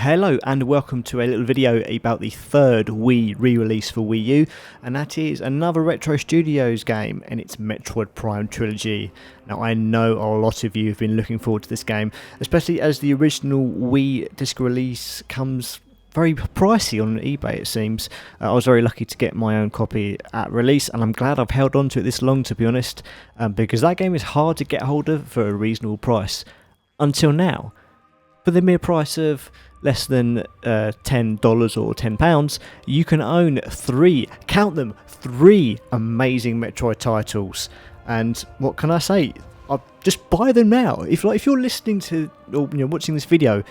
Hello and welcome to a little video about the third Wii re-release for Wii U, and that is another Retro Studios game, and it's Metroid Prime Trilogy. Now I know a lot of you have been looking forward to this game, especially as the original Wii disc release comes very pricey on eBay it seems. I was very lucky to get my own copy at release, and I'm glad I've held on to it this long, to be honest, because that game is hard to get hold of for a reasonable price. Until now. For the mere price of less than $10 or £10, you can own three amazing Metroid titles. And what can I say? Just buy them now. If you're listening to or watching this video,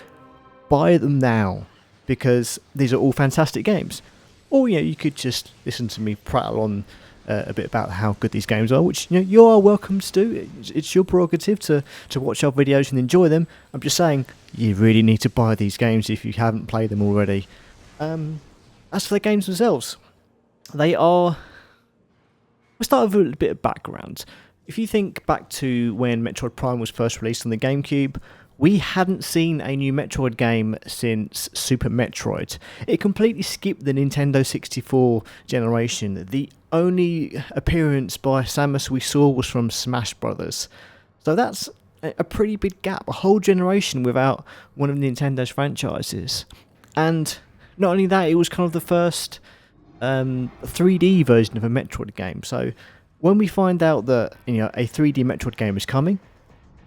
buy them now, because these are all fantastic games. Or you could just listen to me prattle on a bit about how good these games are, which you are welcome to do. It's your prerogative to watch our videos and enjoy them. I'm just saying you really need to buy these games if you haven't played them already. As for the games themselves, they are... We'll start with a bit of background. If you think back to when Metroid Prime was first released on the GameCube, we hadn't seen a new Metroid game since Super Metroid. It completely skipped the Nintendo 64 generation. The only appearance by Samus we saw was from Smash Brothers. So that's a pretty big gap, a whole generation without one of Nintendo's franchises. And not only that, it was kind of the first 3D version of a Metroid game. So when we find out that a 3D Metroid game is coming,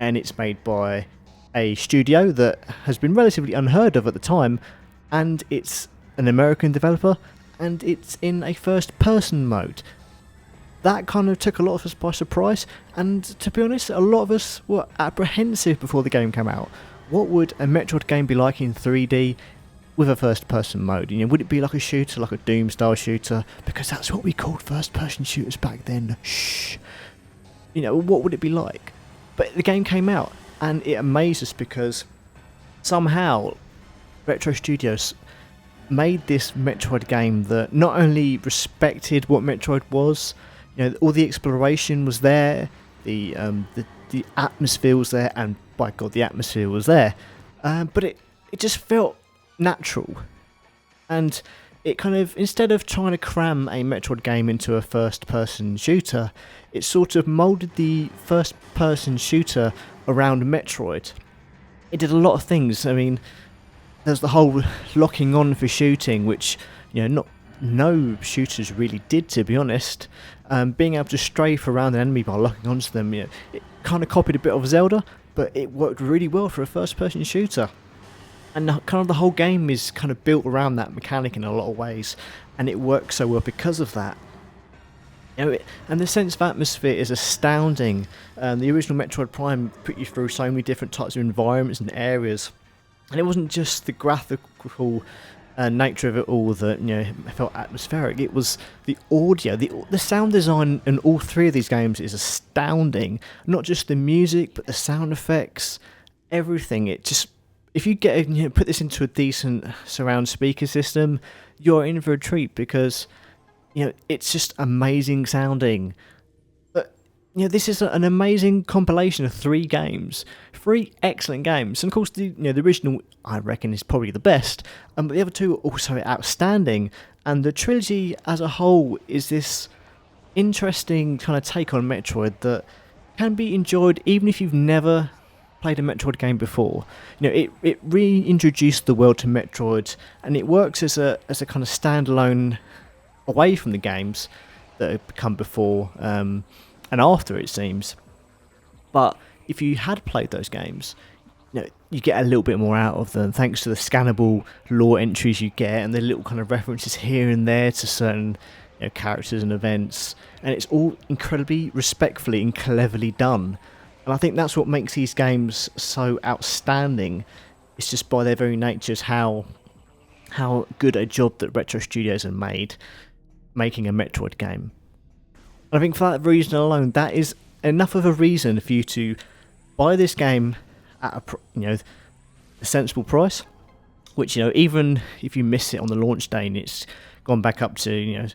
and it's made by a studio that has been relatively unheard of at the time, and it's an American developer, and it's in a first-person mode. That kind of took a lot of us by surprise, and to be honest, a lot of us were apprehensive before the game came out. What would a Metroid game be like in 3D with a first-person mode? Would it be like a shooter, like a Doom-style shooter? Because that's what we called first-person shooters back then. Shh. What would it be like? But the game came out, and it amazed us because somehow Retro Studios made this Metroid game that not only respected what Metroid was, all the exploration was there, the atmosphere was there, and by God, the atmosphere was there, but it just felt natural, and it kind of, instead of trying to cram a Metroid game into a first-person shooter, it sort of moulded the first-person shooter around Metroid. It did a lot of things. I mean, there's the whole locking on for shooting, which no shooters really did, to be honest. Being able to strafe around an enemy by locking onto them, it kind of copied a bit of Zelda, but it worked really well for a first-person shooter. And kind of the whole game is kind of built around that mechanic in a lot of ways, and it works so well because of that. And the sense of atmosphere is astounding. The original Metroid Prime put you through so many different types of environments and areas, and it wasn't just the graphical nature of it all that felt atmospheric. It was the audio, the sound design in all three of these games is astounding. Not just the music, but the sound effects, everything. It just, if you put this into a decent surround speaker system, you're in for a treat, because it's just amazing sounding. But this is an amazing compilation of three excellent games, and of course the original, I reckon, is probably the best, but the other two are also outstanding. And the trilogy as a whole is this interesting kind of take on Metroid that can be enjoyed even if you've never played a Metroid game before. It reintroduced the world to Metroid, and it works as a kind of standalone away from the games that have come before and after, it seems. But if you had played those games, you get a little bit more out of them, thanks to the scannable lore entries you get, and the little kind of references here and there to certain characters and events, and it's all incredibly respectfully and cleverly done. And I think that's what makes these games so outstanding. It's just by their very natures how good a job that Retro Studios have made making a Metroid game. And I think for that reason alone, that is enough of a reason for you to buy this game at a sensible price. Which even if you miss it on the launch day and it's gone back up to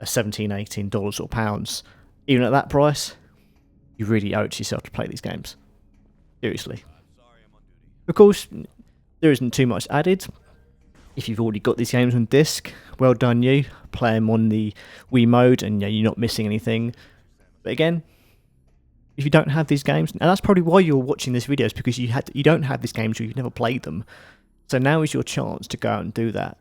$17-18 or pounds, even at that price, you really owe it to yourself to play these games. Seriously. Of course, there isn't too much added. If you've already got these games on disc, well done you. Play them on the Wii mode, and you're not missing anything. But again, if you don't have these games, and that's probably why you're watching this video, is because you don't have these games or you've never played them. So now is your chance to go out and do that.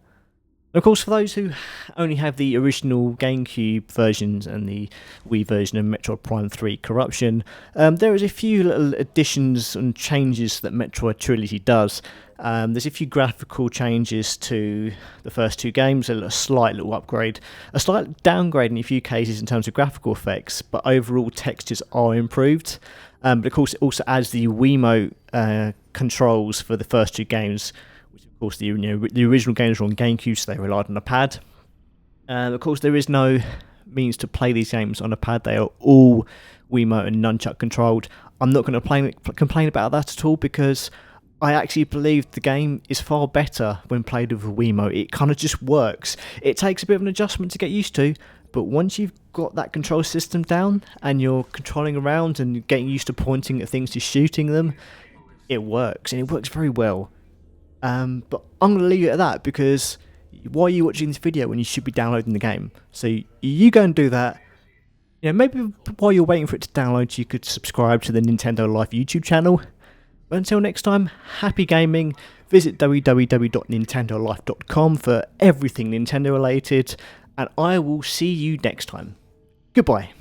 And of course, for those who only have the original GameCube versions and the Wii version of Metroid Prime 3 Corruption, there is a few little additions and changes that Metroid Trilogy does. There's a few graphical changes to the first two games, a slight little upgrade, a slight downgrade in a few cases in terms of graphical effects, but overall textures are improved. But of course, it also adds the Wiimote controls for the first two games. Of course, the original games were on GameCube, so they relied on a pad. Of course, there is no means to play these games on a pad. They are all Wiimote and Nunchuk controlled. I'm not going to complain about that at all, because I actually believe the game is far better when played with a Wiimote. It kind of just works. It takes a bit of an adjustment to get used to, but once you've got that control system down and you're controlling around and getting used to pointing at things to shooting them, it works, and it works very well. But I'm going to leave it at that, because why are you watching this video when you should be downloading the game? So you go and do that. Maybe while you're waiting for it to download, you could subscribe to the Nintendo Life YouTube channel. But until next time, happy gaming. Visit www.nintendolife.com for everything Nintendo related, and I will see you next time. Goodbye.